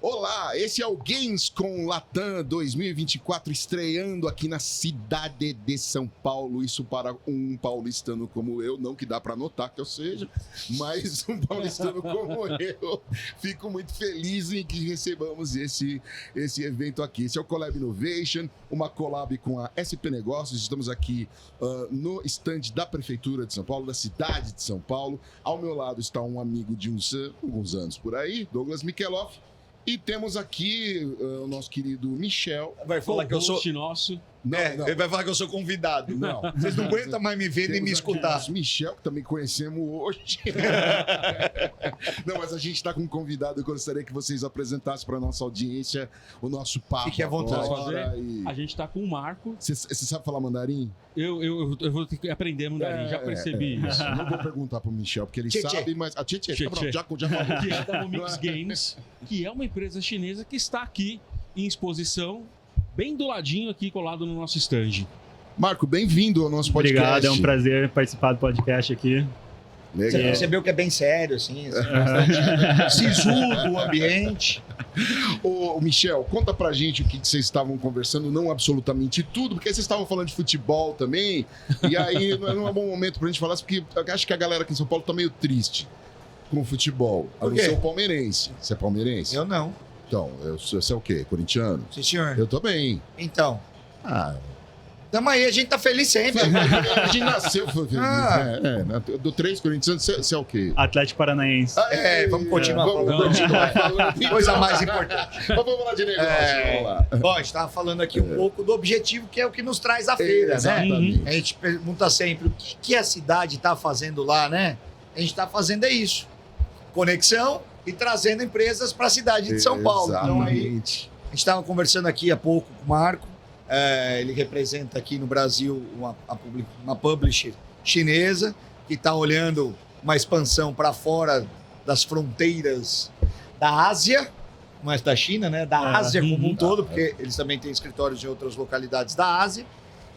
Olá, esse é o Games com Latam 2024, estreando aqui na cidade de São Paulo. Isso para um paulistano como eu, não que dá para notar que eu seja, mas um paulistano como eu, fico muito feliz em que recebamos esse evento aqui. Esse é o Collab Innovation, uma collab com a SP Negócios. Estamos aqui no estande da Prefeitura de São Paulo, da cidade de São Paulo. Ao meu lado está um amigo de alguns anos por aí, Douglas Mikeloff. E temos aqui o nosso querido Michel. Vai falar que eu sou nosso. Não. Ele vai falar que eu sou convidado. Não. Vocês não aguentam mais me ver nem me escutar. O Michel, que também conhecemos hoje. Não, mas a gente está com um convidado. Eu gostaria que vocês apresentassem para a nossa audiência o nosso papo. Fique à vontade. A gente está com o Marco. Você sabe falar mandarim? Eu vou ter que aprender mandarim, já percebi isso. Não vou perguntar para o Michel, porque ele sabe, mas... A Tchê, já falou. Que é da Momix Games, que é uma empresa chinesa que está aqui em exposição, bem do ladinho aqui, colado no nosso stand. Marco, bem-vindo ao nosso podcast. Obrigado, é um prazer participar do podcast aqui. Legal. Você percebeu que é bem sério, assim, bastante sisudo o ambiente. Ô, Michel, conta pra gente o que vocês estavam conversando, não absolutamente tudo, porque vocês estavam falando de futebol também, e aí não é um bom momento pra gente falar, porque eu acho que a galera aqui em São Paulo tá meio triste com o futebol. Por Eu quê? sou palmeirense. Você é palmeirense? Eu não. Então, você é o quê? Corintiano? Sim, senhor. Eu também. Então, Ah, tamo aí, a gente tá feliz sempre. a gente nasceu feliz. Do 3 corintianos, você é o quê? Atlético Paranaense. Vamos continuar Vamos falando. continuar falando. Coisa mais importante. Mas vamos falar de negócio, vamos lá. Bom, a gente tava falando aqui um pouco do objetivo, que é o que nos traz a feira, né? Exatamente. A gente pergunta sempre o que a cidade tá fazendo lá, né? A gente tá fazendo isso. Conexão e trazendo empresas para a cidade de São Paulo. Então aí, Exatamente. a gente estava conversando aqui há pouco com o Marco. Ele representa aqui no Brasil uma publisher chinesa que está olhando uma expansão para fora das fronteiras da Ásia, não é da China, né? Da Ásia como um todo, porque eles também têm escritórios em outras localidades da Ásia.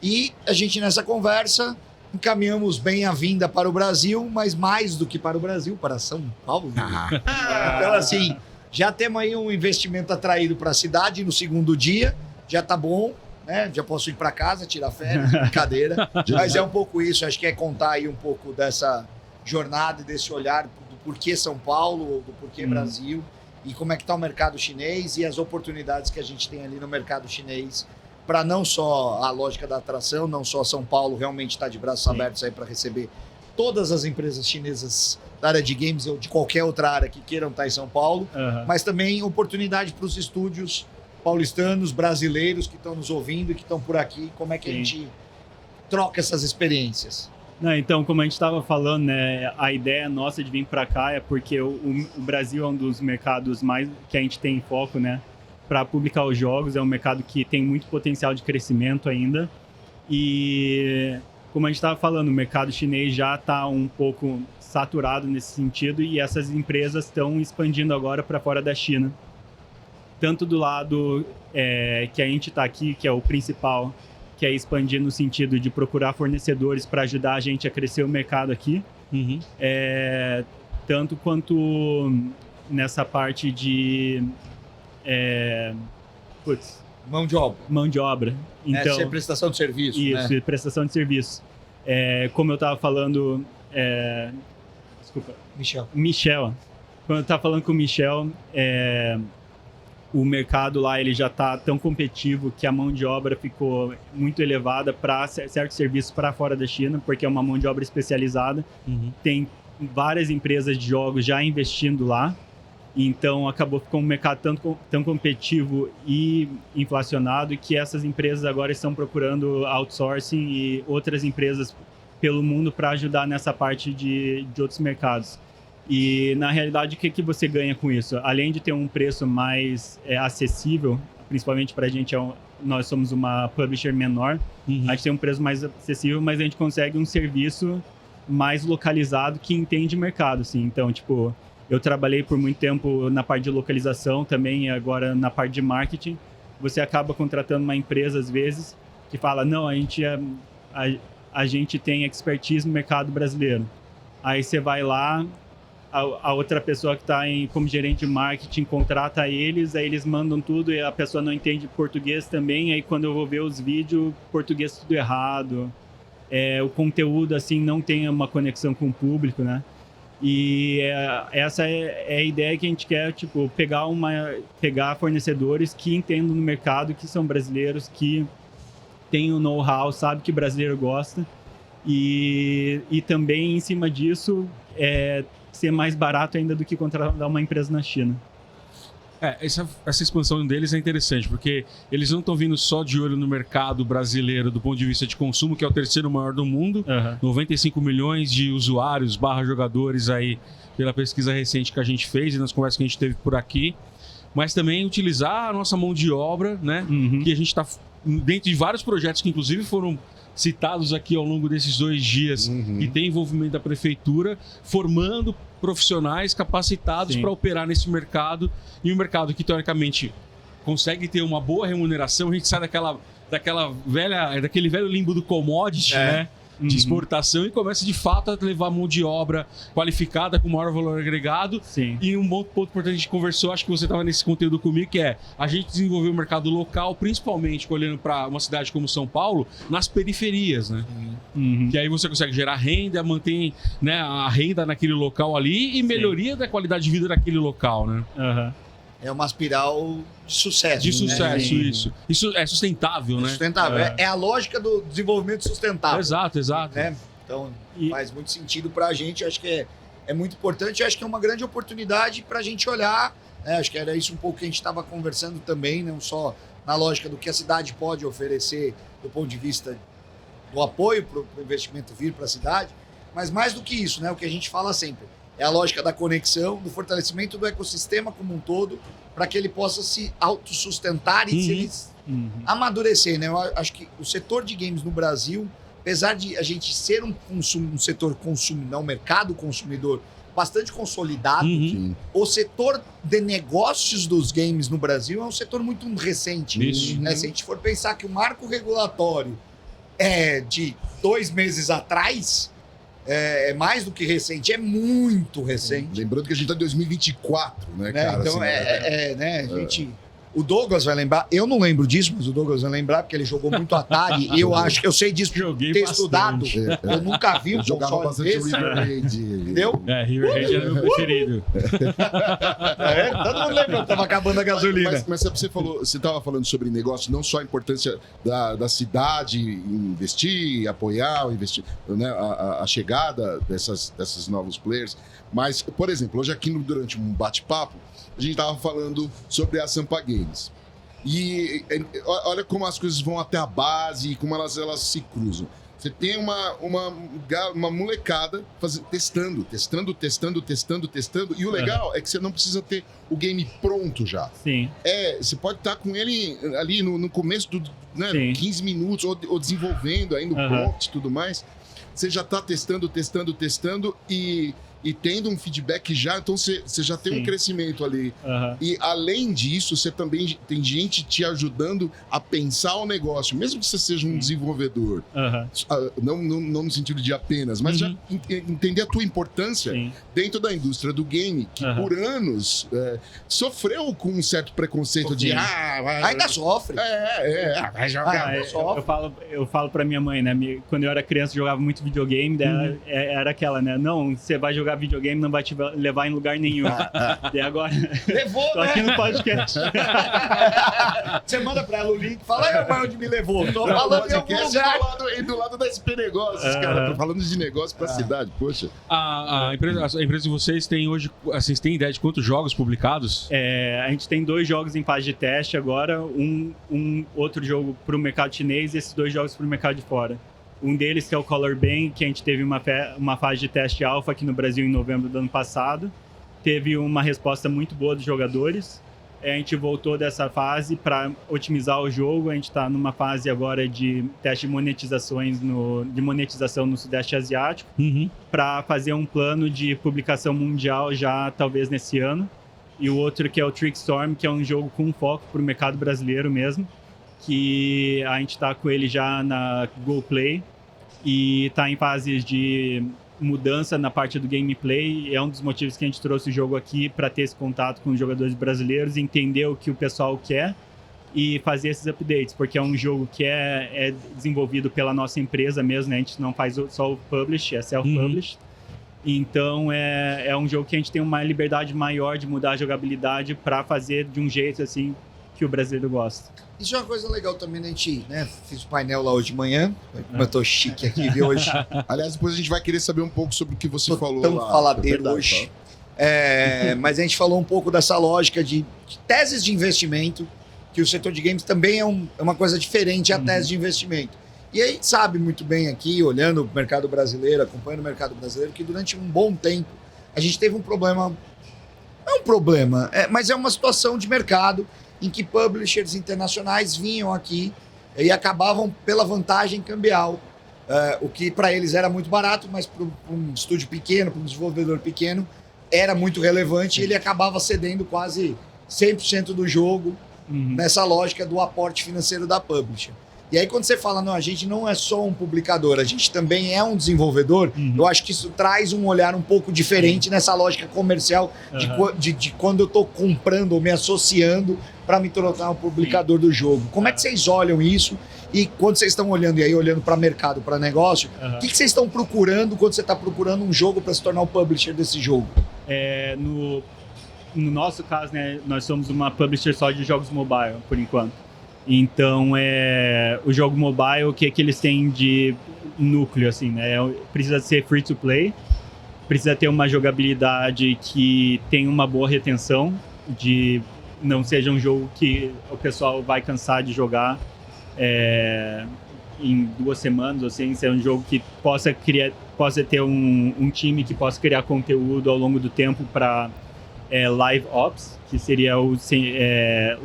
E a gente, nessa conversa, encaminhamos bem a vinda para o Brasil, mas mais do que para o Brasil, para São Paulo. Então, assim, já temos aí um investimento atraído para a cidade no segundo dia, já tá bom, né? Já posso ir para casa, tirar férias, brincadeira. Mas é um pouco isso, acho que é contar aí um pouco dessa jornada, desse olhar do porquê São Paulo, do porquê Brasil, e como é que está o mercado chinês e as oportunidades que a gente tem ali no mercado chinês, para não só a lógica da atração, não só São Paulo realmente está de braços abertos aí para receber todas as empresas chinesas da área de games ou de qualquer outra área que queiram estar em São Paulo, mas também oportunidade para os estúdios paulistanos, brasileiros que estão nos ouvindo e que estão por aqui, como é que a gente troca essas experiências? Não, então, como a gente estava falando, né, a ideia nossa de vir para cá é porque o Brasil é um dos mercados mais que a gente tem em foco, né? Para publicar os jogos, é um mercado que tem muito potencial de crescimento ainda. E, como a gente estava falando, o mercado chinês já está um pouco saturado nesse sentido e essas empresas estão expandindo agora para fora da China. Tanto do lado que a gente está aqui, que é o principal, que é expandir no sentido de procurar fornecedores para ajudar a gente a crescer o mercado aqui. Tanto quanto nessa parte de... Mão de obra. Mão de obra. Então, Essa é prestação de serviço, isso, né? prestação de serviço. Como eu estava falando... desculpa. Michel. Quando eu estava falando com o Michel, o mercado lá ele já está tão competitivo que a mão de obra ficou muito elevada para certos serviços para fora da China, porque é uma mão de obra especializada. Tem várias empresas de jogos já investindo lá. Então, acabou ficando um mercado tão competitivo e inflacionado que essas empresas agora estão procurando outsourcing e outras empresas pelo mundo para ajudar nessa parte de outros mercados. E, na realidade, o que você ganha com isso? Além de ter um preço mais acessível, principalmente para a gente, nós somos uma publisher menor, a gente tem um preço mais acessível, mas a gente consegue um serviço mais localizado que entende mercado, assim. Então, tipo... Eu trabalhei por muito tempo na parte de localização também, e agora na parte de marketing. Você acaba contratando uma empresa, às vezes, que fala, não, a gente tem expertise no mercado brasileiro. Aí você vai lá, a outra pessoa que está como gerente de marketing contrata eles, aí eles mandam tudo e a pessoa não entende português também, aí quando eu vou ver os vídeos, português tudo errado. O conteúdo, assim, não tem uma conexão com o público, né? E essa é a ideia que a gente quer, tipo, pegar fornecedores que entendam no mercado, que são brasileiros, que têm o know-how, sabe que o brasileiro gosta. E também, em cima disso, ser mais barato ainda do que contratar uma empresa na China. Essa expansão deles é interessante, porque eles não estão vindo só de olho no mercado brasileiro do ponto de vista de consumo, que é o terceiro maior do mundo, 95 milhões de usuários / jogadores aí, pela pesquisa recente que a gente fez e nas conversas que a gente teve por aqui, mas também utilizar a nossa mão de obra, né? Que a gente está dentro de vários projetos que inclusive foram citados aqui ao longo desses 2 dias, e tem envolvimento da prefeitura, formando profissionais capacitados para operar nesse mercado, e um mercado que teoricamente consegue ter uma boa remuneração. A gente sai daquele velho limbo do commodity, né? De exportação, e começa de fato a levar mão de obra qualificada com maior valor agregado. Sim. E um ponto importante que a gente conversou, acho que você estava nesse conteúdo comigo, que é a gente desenvolver o mercado local, principalmente olhando para uma cidade como São Paulo, nas periferias, né? Que aí você consegue gerar renda, mantém, né, a renda naquele local ali e melhoria da qualidade de vida daquele local, né? É uma espiral de sucesso. De sucesso, né? Isso é sustentável, né? Sustentável. É a lógica do desenvolvimento sustentável. Exato. Né? Então, faz muito sentido para a gente. Acho que é muito importante. Acho que é uma grande oportunidade para a gente olhar. Acho que era isso um pouco que a gente estava conversando também, não só na lógica do que a cidade pode oferecer do ponto de vista do apoio para o investimento vir para a cidade, mas mais do que isso, né? O que a gente fala sempre. É a lógica da conexão, do fortalecimento do ecossistema como um todo, para que ele possa se autossustentar e se amadurecer, né? Eu acho que o setor de games no Brasil, apesar de a gente ser um setor consumidor, um mercado consumidor bastante consolidado, o setor de negócios dos games no Brasil é um setor muito recente. Né? Se a gente for pensar que o marco regulatório é de 2 meses atrás, é mais do que recente, é muito recente. Lembrando que a gente está em 2024, né, cara? Então, assim, né, a gente... O Douglas vai lembrar, eu não lembro disso, mas o Douglas vai lembrar, porque ele jogou muito Atari, e eu sei disso por ter estudado. Eu nunca vi um jogava bastante desse. River Raid. Entendeu? River Raid era meu preferido. Todo mundo lembra, tava acabando a gasolina. Mas você estava falando sobre negócio, não só a importância da cidade investir, apoiar, investir, né, a chegada desses novos players, mas, por exemplo, hoje aqui durante um bate-papo, a gente estava falando sobre a Sampa Games. E olha como as coisas vão até a base e como elas se cruzam. Você tem uma molecada testando. E o legal é que você não precisa ter o game pronto já. Sim. Você pode estar com ele ali no começo, 15 minutos, ou desenvolvendo aí no prompt e tudo mais. Você já está testando e tendo um feedback já, então você já tem um crescimento ali. E além disso, você também tem gente te ajudando a pensar o negócio, mesmo que você seja um desenvolvedor. Não no sentido de apenas, mas já entender a tua importância dentro da indústria do game, que por anos sofreu com um certo preconceito de ainda sofre. Vai jogar. Eu falo pra minha mãe, né? Quando eu era criança, eu jogava muito videogame, daí era aquela, né? Não, você vai jogar videogame, não vai te levar em lugar nenhum. E agora... Levou, tô aqui no podcast. Você manda pra ela o link, fala aí onde me levou. Tô falando em algum lugar. Do lado da SP Negócios, cara. Tô falando de negócio pra cidade, poxa. A empresa de vocês tem hoje, assim, vocês têm ideia de quantos jogos publicados? A gente tem 2 jogos em fase de teste agora, um outro jogo pro mercado chinês e esses 2 jogos pro mercado de fora. Um deles que é o Color Bank, que a gente teve uma fase de teste alfa aqui no Brasil em novembro do ano passado. Teve uma resposta muito boa dos jogadores. A gente voltou dessa fase para otimizar o jogo. A gente está numa fase agora de teste de monetização no Sudeste Asiático, para fazer um plano de publicação mundial já talvez nesse ano. E o outro que é o Trickstorm, que é um jogo com foco para o mercado brasileiro mesmo, que a gente está com ele já na Google Play e está em fases de mudança na parte do gameplay. É um dos motivos que a gente trouxe o jogo aqui, para ter esse contato com os jogadores brasileiros, entender o que o pessoal quer e fazer esses updates, porque é um jogo que é desenvolvido pela nossa empresa mesmo, né? A gente não faz só o publish, é self-publish. Então é um jogo que a gente tem uma liberdade maior de mudar a jogabilidade para fazer de um jeito assim que o brasileiro gosta. Isso é uma coisa legal também, né? A gente, né, fiz o painel lá hoje de manhã, como eu tô chique aqui, viu, hoje. Aliás, depois a gente vai querer saber um pouco sobre o que você falou tão lá. faladeiro Verdade, hoje. Mas a gente falou um pouco dessa lógica de teses de investimento, que o setor de games também é uma coisa diferente a tese de investimento. E aí sabe muito bem aqui, olhando o mercado brasileiro, acompanhando o mercado brasileiro, que durante um bom tempo a gente teve um problema, não é um problema, mas é uma situação de mercado em que publishers internacionais vinham aqui e acabavam pela vantagem cambial, o que para eles era muito barato, mas para um estúdio pequeno, para um desenvolvedor pequeno, era muito relevante e ele acabava cedendo quase 100% do jogo nessa lógica do aporte financeiro da publisher. E aí quando você fala, não, a gente não é só um publicador, a gente também é um desenvolvedor, eu acho que isso traz um olhar um pouco diferente nessa lógica comercial de quando eu estou comprando ou me associando para me tornar um publicador do jogo. Como é que vocês olham isso? E quando vocês estão olhando, e aí olhando para mercado, para negócio, o que vocês estão procurando quando você está procurando um jogo para se tornar o publisher desse jogo? No nosso caso, né, nós somos uma publisher só de jogos mobile, por enquanto. Então, o jogo mobile, o que eles têm de núcleo, assim, né? Precisa ser free to play, precisa ter uma jogabilidade que tenha uma boa retenção, de não seja um jogo que o pessoal vai cansar de jogar em 2 semanas, assim, ser um jogo que possa ter um time que possa criar conteúdo ao longo do tempo para live ops, que seria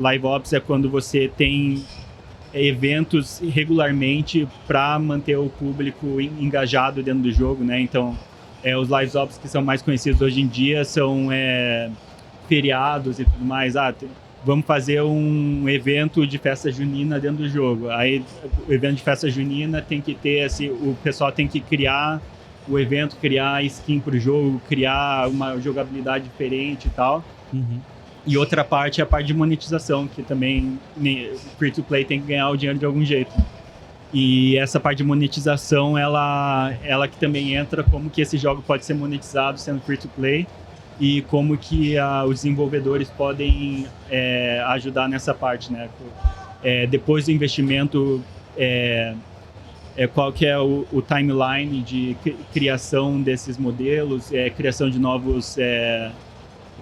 live ops é quando você tem eventos regularmente para manter o público engajado dentro do jogo, né? Então, os live ops que são mais conhecidos hoje em dia são feriados e tudo mais. Vamos fazer um evento de festa junina dentro do jogo. Aí, o evento de festa junina tem que ter, assim, o pessoal tem que criar o evento, criar skin para o jogo, criar uma jogabilidade diferente e tal. E outra parte é a parte de monetização, que também free-to-play tem que ganhar o dinheiro de algum jeito. E essa parte de monetização, ela que também entra como que esse jogo pode ser monetizado sendo free-to-play e como que os desenvolvedores podem ajudar nessa parte, né? Depois do investimento, qual que é o timeline de criação desses modelos, criação de novos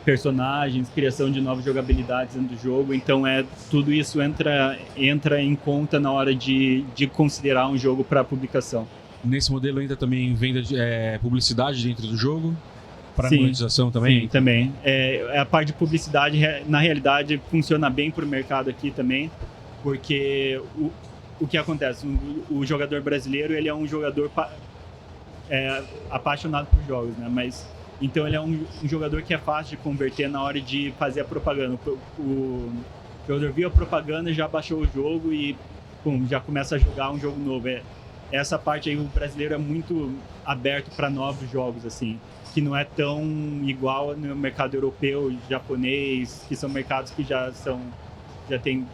personagens, criação de novas jogabilidades dentro do jogo. Então tudo isso entra em conta na hora de considerar um jogo para publicação. Nesse modelo ainda também venda de publicidade dentro do jogo? Para Sim, monetização também? Sim, também. A parte de publicidade, na realidade, funciona bem para o mercado aqui também, porque o que acontece? O jogador brasileiro, ele é um jogador apaixonado por jogos, né? Mas então ele é um jogador que é fácil de converter na hora de fazer a propaganda. O jogador viu a propaganda, já baixou o jogo e já começa a jogar um jogo novo. Essa parte aí, o brasileiro é muito aberto para novos jogos, assim, que não é tão igual no mercado europeu, japonês, que são mercados que já tem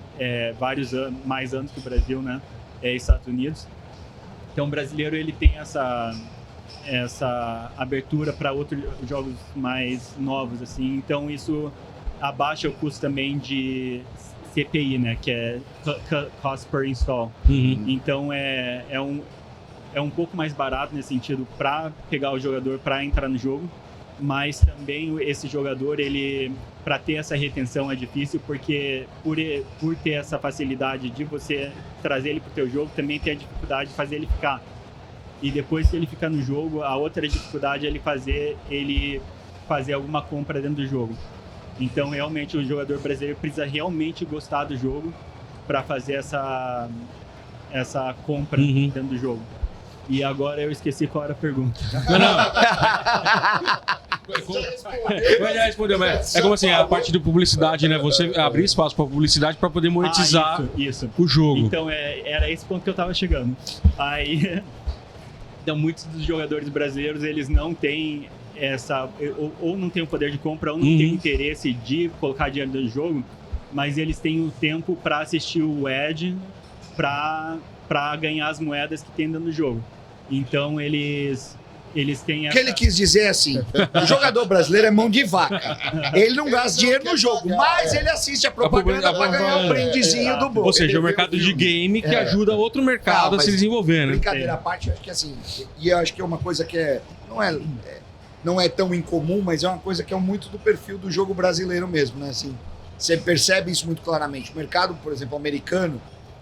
vários anos, mais anos que o Brasil, né? Estados Unidos. Então o brasileiro, ele tem essa abertura para outros jogos mais novos, assim. Então isso abaixa o custo também de CPI, né? Que é Cost Per Install. Então é um pouco mais barato nesse sentido para pegar o jogador para entrar no jogo, mas também esse jogador, ele, para ter essa retenção é difícil, porque por ter essa facilidade de você trazer ele para o teu jogo, também tem a dificuldade de fazer ele ficar. E depois que ele ficar no jogo, a outra dificuldade é ele fazer alguma compra dentro do jogo. Então, realmente, o jogador brasileiro precisa realmente gostar do jogo para fazer essa compra dentro do jogo. E agora eu esqueci qual era a pergunta. Não. Já respondeu, mas é como assim, a parte de publicidade, né? Você abrir espaço para publicidade para poder monetizar isso. o jogo. Então, era esse ponto que eu tava chegando. Aí, Então, muitos dos jogadores brasileiros, eles não têm ou não tem o poder de compra, ou não tem interesse de colocar dinheiro no jogo, mas eles têm o tempo para assistir o ad para ganhar as moedas que tem dentro do jogo. Então, eles têm essa... O que ele quis dizer é assim, o jogador brasileiro é mão de vaca. Ele não gasta dinheiro no jogo, mas ele assiste a propaganda para ganhar um brindezinho do bolo. Ou seja, é o mercado de game que ajuda outro mercado a se desenvolver, né? Brincadeira à parte, eu acho que assim, e eu acho que é uma coisa que não é tão incomum, mas é uma coisa que é muito do perfil do jogo brasileiro mesmo, né? Assim, você percebe isso muito claramente. O mercado, por exemplo, americano,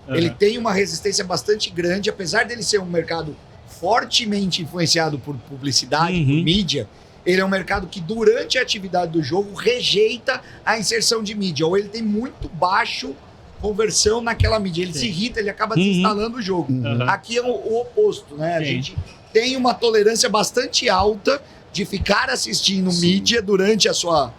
ele tem uma resistência bastante grande, apesar dele ser um mercado fortemente influenciado por publicidade, por mídia, ele é um mercado que durante a atividade do jogo rejeita a inserção de mídia, ou ele tem muito baixo conversão naquela mídia, ele se irrita, ele acaba desinstalando o jogo. Aqui é o oposto, né? A gente tem uma tolerância bastante alta de ficar assistindo mídia durante a sua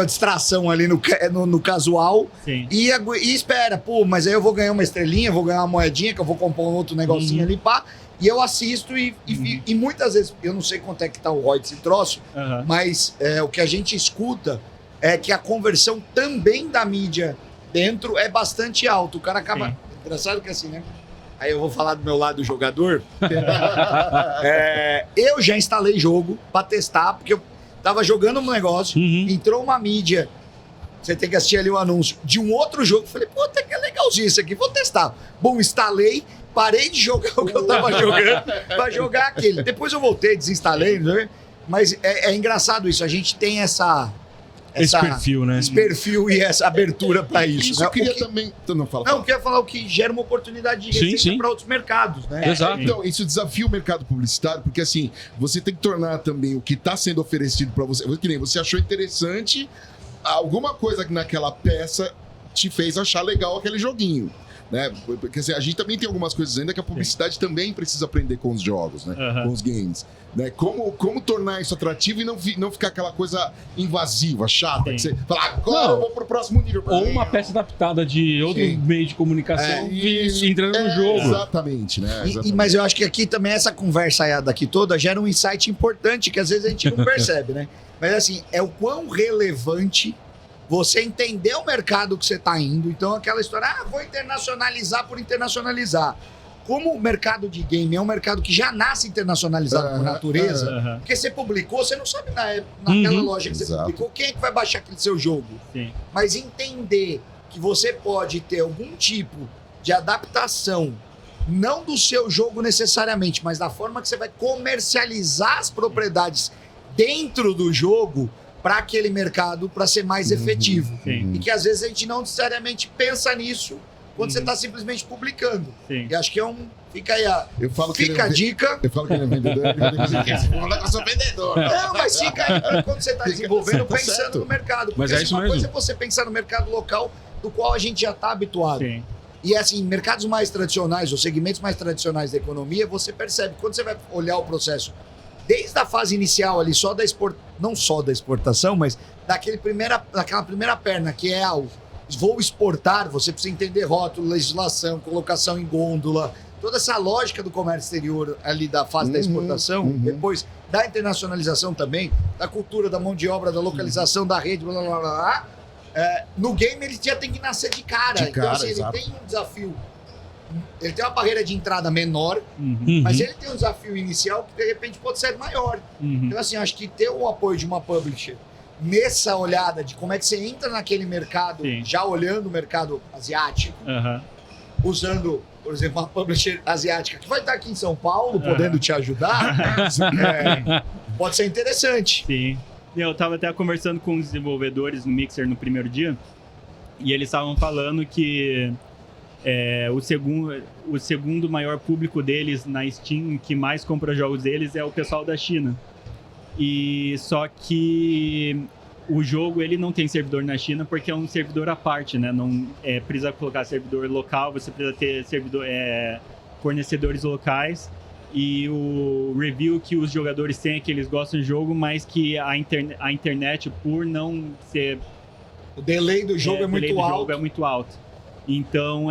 distração ali no casual e espera, mas aí eu vou ganhar uma estrelinha, vou ganhar uma moedinha, que eu vou comprar um outro negocinho ali, pá. E eu assisto e muitas vezes, eu não sei quanto é que tá o ROI desse troço, mas o que a gente escuta é que a conversão também da mídia dentro é bastante alta. O cara acaba... Engraçado que assim, né? Aí eu vou falar do meu lado jogador. Eu já instalei jogo pra testar, porque eu tava jogando um negócio, entrou uma mídia, você tem que assistir ali o anúncio de um outro jogo. Falei, puta, que legalzinho isso aqui, vou testar. Bom, instalei, parei de jogar o que eu tava jogando pra jogar aquele. Depois eu voltei, desinstalei, né? Mas é engraçado isso, a gente tem esse perfil, né? Esse perfil e essa abertura para isso. Isso né? eu queria também... Não, fala. Não, eu queria falar o que gera uma oportunidade de receita para outros mercados, né? Exato. Então, isso desafia o mercado publicitário, porque assim, você tem que tornar também o que está sendo oferecido para você... Que nem você achou interessante, alguma coisa naquela peça te fez achar legal aquele joguinho. Né? Porque assim, a gente também tem algumas coisas ainda que a publicidade também precisa aprender com os jogos, né? Com os games. Né? Como tornar isso atrativo e não ficar aquela coisa invasiva, chata, que você fala, agora eu vou pro próximo nível. Ou uma peça adaptada de outro meio de comunicação entrando no jogo. Exatamente, né? Mas eu acho que aqui também essa conversa daqui toda gera um insight importante que às vezes a gente não percebe, né? Mas assim, é o quão relevante você entender o mercado que você está indo. Então aquela história, vou internacionalizar por internacionalizar. Como o mercado de game é um mercado que já nasce internacionalizado por natureza, porque você publicou, você não sabe naquela loja que você publicou quem é que vai baixar aquele seu jogo. Mas entender que você pode ter algum tipo de adaptação, não do seu jogo necessariamente, mas da forma que você vai comercializar as propriedades dentro do jogo para aquele mercado, para ser mais efetivo. E que às vezes a gente não necessariamente pensa nisso quando você está simplesmente publicando. E acho que fica aí a dica. Eu falo que ele é vendedor, eu sou vendedor. Não, mas fica aí quando você está desenvolvendo, pensando no mercado. Porque mas é isso uma mesmo. coisa é você pensar no mercado local, do qual a gente já está habituado. E assim, mercados mais tradicionais, ou segmentos mais tradicionais da economia, você percebe, quando você vai olhar o processo, desde a fase inicial ali, não só da exportação, mas daquela primeira perna, que é vou exportar, você precisa entender rótulo, legislação, colocação em gôndola, toda essa lógica do comércio exterior ali da fase da exportação, depois da internacionalização também, da cultura, da mão de obra, da localização da rede, blá, blá, blá, blá. No game ele já tem que nascer de cara. Então assim, ele tem um desafio, ele tem uma barreira de entrada menor, mas ele tem um desafio inicial que de repente pode ser maior. Então assim, acho que ter o apoio de uma publisher nessa olhada de como é que você entra naquele mercado, já olhando o mercado asiático, usando, por exemplo, uma publisher asiática que vai estar aqui em São Paulo, podendo te ajudar, pode ser interessante. Sim. Eu estava até conversando com os desenvolvedores no Mixer no primeiro dia, e eles estavam falando que o segundo maior público deles na Steam, que mais compra jogos deles, é o pessoal da China. E só que o jogo ele não tem servidor na China porque é um servidor à parte, né? Não precisa colocar servidor local, você precisa ter fornecedores locais. E o review que os jogadores têm é que eles gostam do jogo, mas que a internet, por não ser... O delay do jogo é muito alto. É muito alto. Então,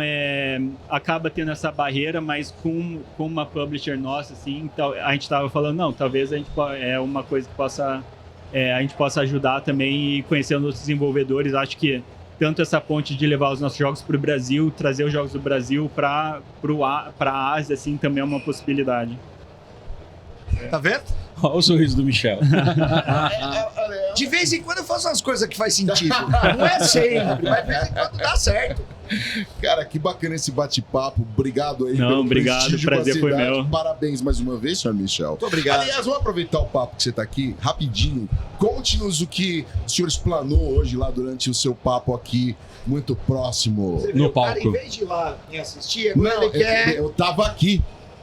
acaba tendo essa barreira, mas com uma publisher nossa, assim, então, a gente estava falando, não, talvez é uma coisa que a gente possa ajudar também e conhecer os nossos desenvolvedores. Acho que tanto essa ponte de levar os nossos jogos para o Brasil, trazer os jogos do Brasil para a Ásia, assim, também é uma possibilidade. Tá vendo? Olha o sorriso do Michel. De vez em quando eu faço umas coisas que faz sentido. Não é sempre, mas de vez em quando dá certo. Cara, que bacana esse bate-papo. Obrigado aí Não, obrigado, prestígio prazer com a foi cidade. meu. Parabéns mais uma vez, senhor Michel. Muito obrigado. Aliás, vamos aproveitar o papo que você está aqui, rapidinho. Conte-nos o que o senhor explanou hoje lá durante o seu papo aqui, muito próximo. Você No viu, cara, palco. em vez de ir lá me assistir, agora Não, ele quer... eu tava aqui.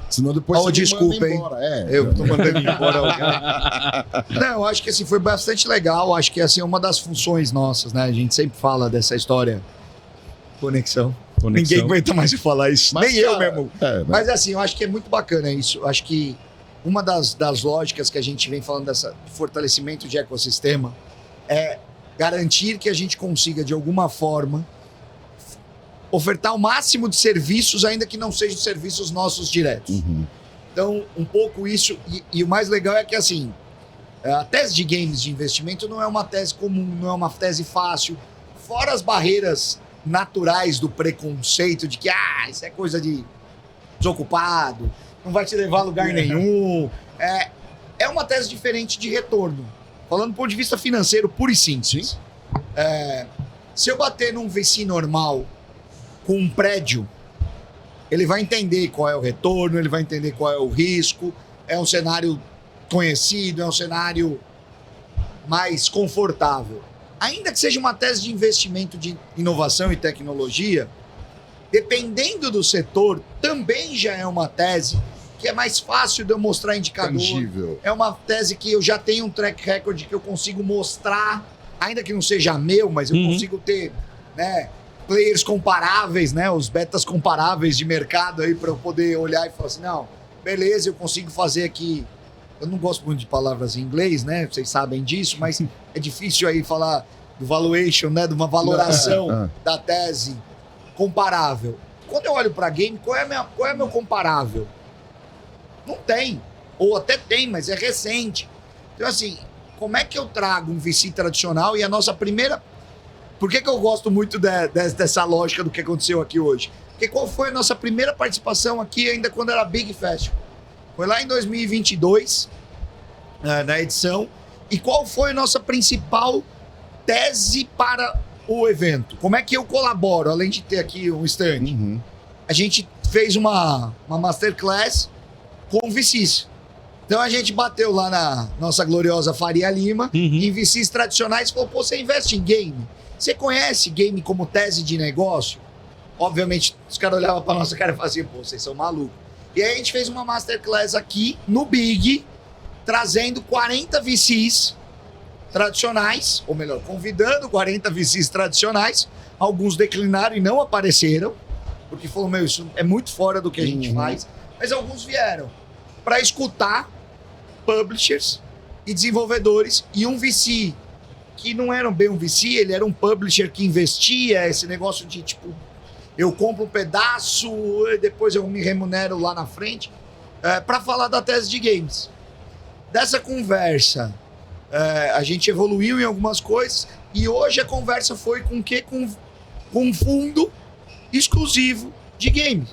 Senão depois Oh, você me desculpa, manda hein? embora. Eu tô mandando embora alguém. Não, eu acho que assim, foi bastante legal. Acho que assim, é uma das funções nossas, né? A gente sempre fala dessa história. Conexão. Ninguém aguenta mais de falar isso. Mas, Nem eu cara, mesmo. né? Mas assim, eu acho que é muito bacana isso. Eu acho que uma das lógicas que a gente vem falando dessa fortalecimento de ecossistema é garantir que a gente consiga, de alguma forma, ofertar o máximo de serviços, ainda que não sejam serviços nossos diretos. Uhum. Então, um pouco isso. E o mais legal é que, assim, a tese de games de investimento não é uma tese comum, não é uma tese fácil. Fora as barreiras naturais do preconceito de que, isso é coisa de desocupado, não vai te levar a lugar nenhum. É uma tese diferente de retorno. Falando do ponto de vista financeiro, puro e simples. Se eu bater num VC normal com um prédio, ele vai entender qual é o retorno, ele vai entender qual é o risco, é um cenário conhecido, é um cenário mais confortável. Ainda que seja uma tese de investimento de inovação e tecnologia, dependendo do setor, também já é uma tese que é mais fácil de eu mostrar indicador. Tangível. É uma tese que eu já tenho um track record que eu consigo mostrar, ainda que não seja meu, mas eu consigo ter, né, players comparáveis, né, os betas comparáveis de mercado aí para eu poder olhar e falar assim, não, beleza, eu consigo fazer aqui. Eu não gosto muito de palavras em inglês, né? Vocês sabem disso, mas é difícil aí falar do valuation, né, de uma valoração da tese comparável. Quando eu olho para game, qual é meu comparável? Não tem. Ou até tem, mas é recente. Então, assim, como é que eu trago um VC tradicional e a nossa primeira... Por que eu gosto muito dessa lógica do que aconteceu aqui hoje? Porque qual foi a nossa primeira participação aqui ainda quando era Big Festival? Foi lá em 2022, na edição. E qual foi a nossa principal tese para o evento? Como é que eu colaboro, além de ter aqui um stand? Uhum. A gente fez uma masterclass com VCs. Então a gente bateu lá na nossa gloriosa Faria Lima, em VCs tradicionais, e falou, pô, você investe em game? Você conhece game como tese de negócio? Obviamente, os caras olhavam pra nossa cara e faziam, pô, vocês são malucos. E aí a gente fez uma masterclass aqui no Big, trazendo 40 VCs tradicionais, ou melhor, convidando 40 VCs tradicionais. Alguns declinaram e não apareceram, porque falou, meu, isso é muito fora do que a gente faz. Mas alguns vieram para escutar publishers e desenvolvedores e um VC que não era bem um VC, ele era um publisher que investia, esse negócio de tipo, eu compro um pedaço e depois eu me remunero lá na frente, para falar da tese de games. Dessa conversa, a gente evoluiu em algumas coisas e hoje a conversa foi com o quê? Com um fundo exclusivo de games.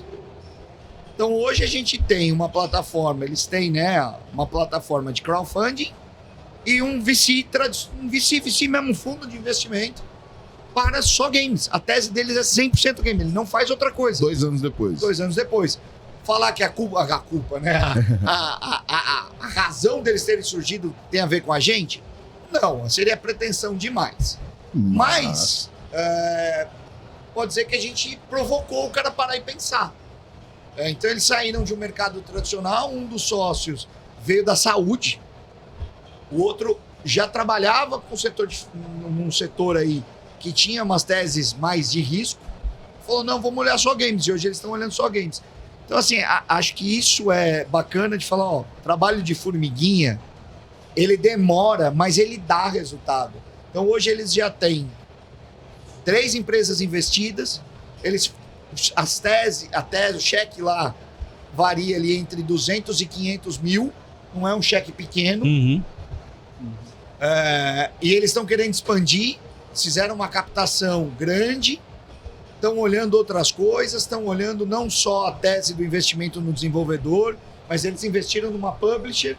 Então hoje a gente tem uma plataforma, eles têm, né, uma plataforma de crowdfunding e um VC mesmo, um fundo de investimento para só games. A tese deles é 100% game, ele não faz outra coisa. 2 anos depois. 2 anos depois. Falar que a culpa, né, a razão deles terem surgido tem a ver com a gente? Não, seria pretensão demais. Mas pode ser que a gente provocou o cara parar e pensar. Então eles saíram de um mercado tradicional, um dos sócios veio da saúde, o outro já trabalhava com num setor aí que tinha umas teses mais de risco, falou, não, vamos olhar só games, e hoje eles estão olhando só games. Então assim, acho que isso é bacana de falar, ó, trabalho de formiguinha, ele demora, mas ele dá resultado. Então hoje eles já têm 3 empresas investidas, a tese, o cheque lá varia ali entre 200 e 500 mil, não é um cheque pequeno. Uhum. E eles estão querendo expandir, fizeram uma captação grande, estão olhando outras coisas, estão olhando não só a tese do investimento no desenvolvedor, mas eles investiram numa publisher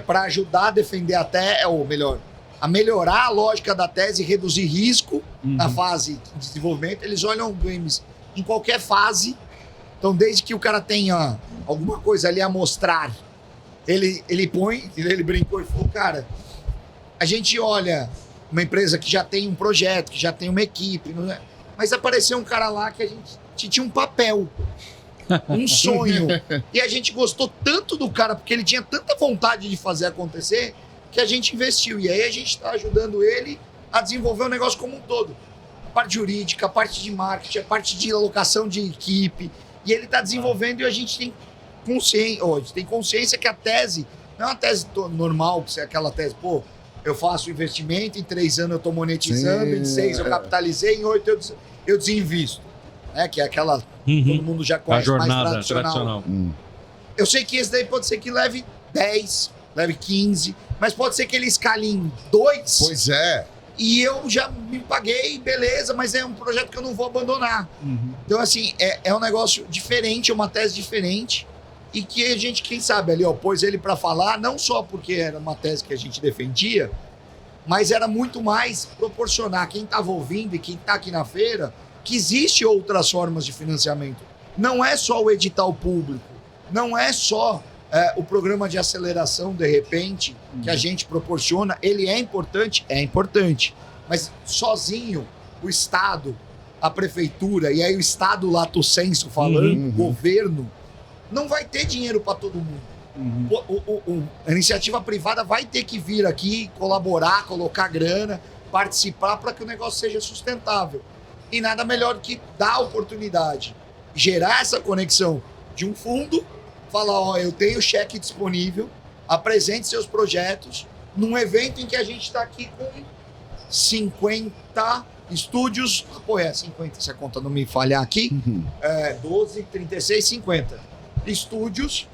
para ajudar a defender a tese, ou melhor, a melhorar a lógica da tese e reduzir risco na fase de desenvolvimento. Eles olham games em qualquer fase, então desde que o cara tenha alguma coisa ali a mostrar, ele brincou e falou, cara, a gente olha uma empresa que já tem um projeto, que já tem uma equipe, mas apareceu um cara lá que a gente tinha um papel, um sonho, e a gente gostou tanto do cara, porque ele tinha tanta vontade de fazer acontecer, que a gente investiu. E aí a gente está ajudando ele a desenvolver o negócio como um todo. A parte jurídica, a parte de marketing, a parte de alocação de equipe, e ele está desenvolvendo e a gente tem consciência que a tese não é uma tese normal, que é aquela tese, eu faço investimento, em 3 anos eu estou monetizando, em 6 eu capitalizei, em 8 eu desinvisto. Que é aquela todo mundo já conhece, a jornada mais tradicional. Eu sei que esse daí pode ser que leve 10, leve 15, mas pode ser que ele escale em 2. Pois é. E eu já me paguei, beleza, mas é um projeto que eu não vou abandonar. Então, assim, é um negócio diferente, é uma tese diferente. E que a gente, quem sabe, ali, pôs ele para falar, não só porque era uma tese que a gente defendia, mas era muito mais proporcionar quem estava ouvindo e quem está aqui na feira que existe outras formas de financiamento. Não é só o edital público, não é só o programa de aceleração, de repente, que a gente proporciona. Ele é importante, mas sozinho o Estado, a prefeitura, e aí o Estado lato sensu falando, o governo, não vai ter dinheiro para todo mundo. A iniciativa privada vai ter que vir aqui, colaborar, colocar grana, participar para que o negócio seja sustentável. E nada melhor do que dar oportunidade, gerar essa conexão de um fundo, falar, eu tenho cheque disponível, apresente seus projetos, num evento em que a gente está aqui com 50 estúdios, 50, se a conta não me falhar aqui, 12, 36, 50 estúdios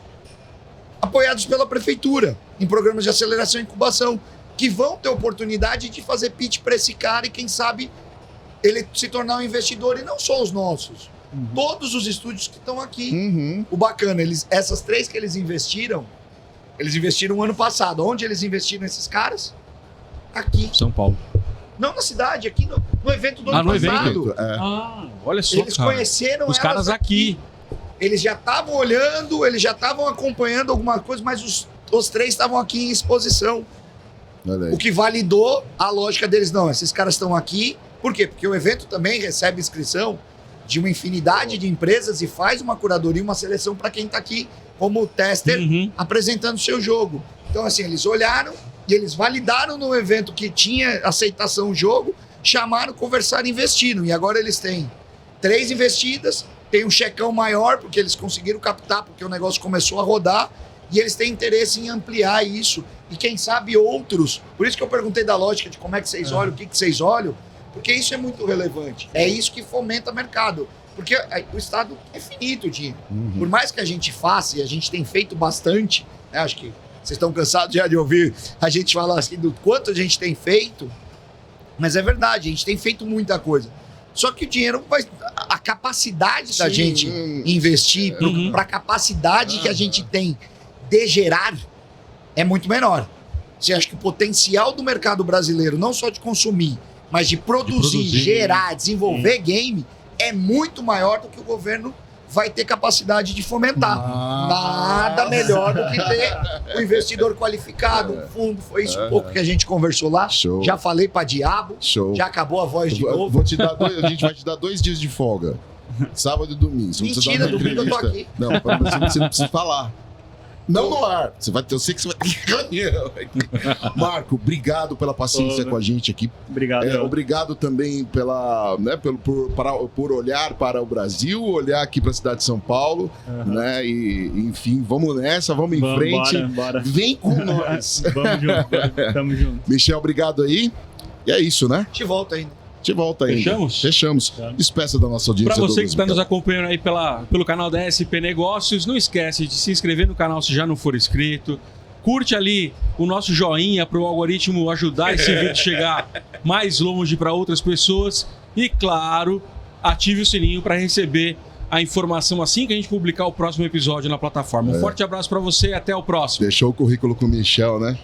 apoiados pela prefeitura, em programas de aceleração e incubação, que vão ter oportunidade de fazer pitch para esse cara e, quem sabe, ele se tornar um investidor, e não só os nossos. Todos os estúdios que estão aqui. O bacana, essas 3 que eles investiram ano passado. Onde eles investiram esses caras? Aqui. São Paulo. Não na cidade, aqui no evento do ano passado. Evento. Olha só, eles conheceram os caras aqui. Eles já estavam olhando, eles já estavam acompanhando alguma coisa, mas os 3 estavam aqui em exposição. O que validou a lógica deles. Não, esses caras estão aqui. Por quê? Porque o evento também recebe inscrição de uma infinidade de empresas e faz uma curadoria, uma seleção para quem está aqui como tester apresentando o seu jogo. Então, assim, eles olharam e eles validaram no evento que tinha aceitação o jogo, chamaram, conversaram e investiram. E agora eles têm 3 investidas, tem um checão maior, porque eles conseguiram captar, porque o negócio começou a rodar, e eles têm interesse em ampliar isso. E quem sabe outros. Por isso que eu perguntei da lógica de como é que vocês olham, o que vocês olham, porque isso é muito relevante. É isso que fomenta o mercado. Porque o Estado é finito, dinheiro. Por mais que a gente faça, e a gente tem feito bastante, né, acho que vocês estão cansados já de ouvir a gente falar assim do quanto a gente tem feito, mas é verdade, a gente tem feito muita coisa. Só que o dinheiro a capacidade da gente investir para a capacidade que a gente tem de gerar é muito menor. Você acha que o potencial do mercado brasileiro, não só de consumir, mas de produzir, gerar, desenvolver game, é muito maior do que o governo vai ter capacidade de fomentar. Nada melhor do que ter um investidor qualificado, um fundo. Foi isso um pouco que a gente conversou lá. Show. Já falei pra diabo. Show. Já acabou a voz de novo. A gente vai te dar 2 dias de folga. Sábado e domingo. Mentira, domingo eu tô aqui. Não, você não precisa falar. Não no ar. Eu sei que você vai ter. Marco, obrigado pela paciência com a gente aqui. Obrigado. Obrigado também por olhar para o Brasil, olhar aqui para a cidade de São Paulo, né? E, enfim, vamos nessa, vamos em frente. Bora. Vem com nós. Vamos junto. Tamo junto. Michel, obrigado aí. E é isso, né? A gente volta ainda. gente volta ainda. Fechamos? Fechamos. Despeça da nossa audiência. Para você que Douglas está nos Miguel. acompanhando aí pelo canal da SP Negócios, não esquece de se inscrever no canal se já não for inscrito. Curte ali o nosso joinha para o algoritmo ajudar esse vídeo a chegar mais longe para outras pessoas. E, claro, ative o sininho para receber a informação assim que a gente publicar o próximo episódio na plataforma. Um forte abraço para você e até o próximo. Deixou o currículo com o Michel, né?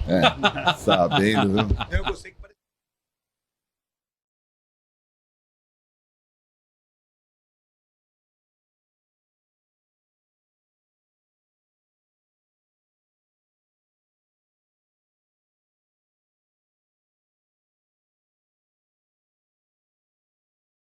Sabendo, viu? Eu gostei que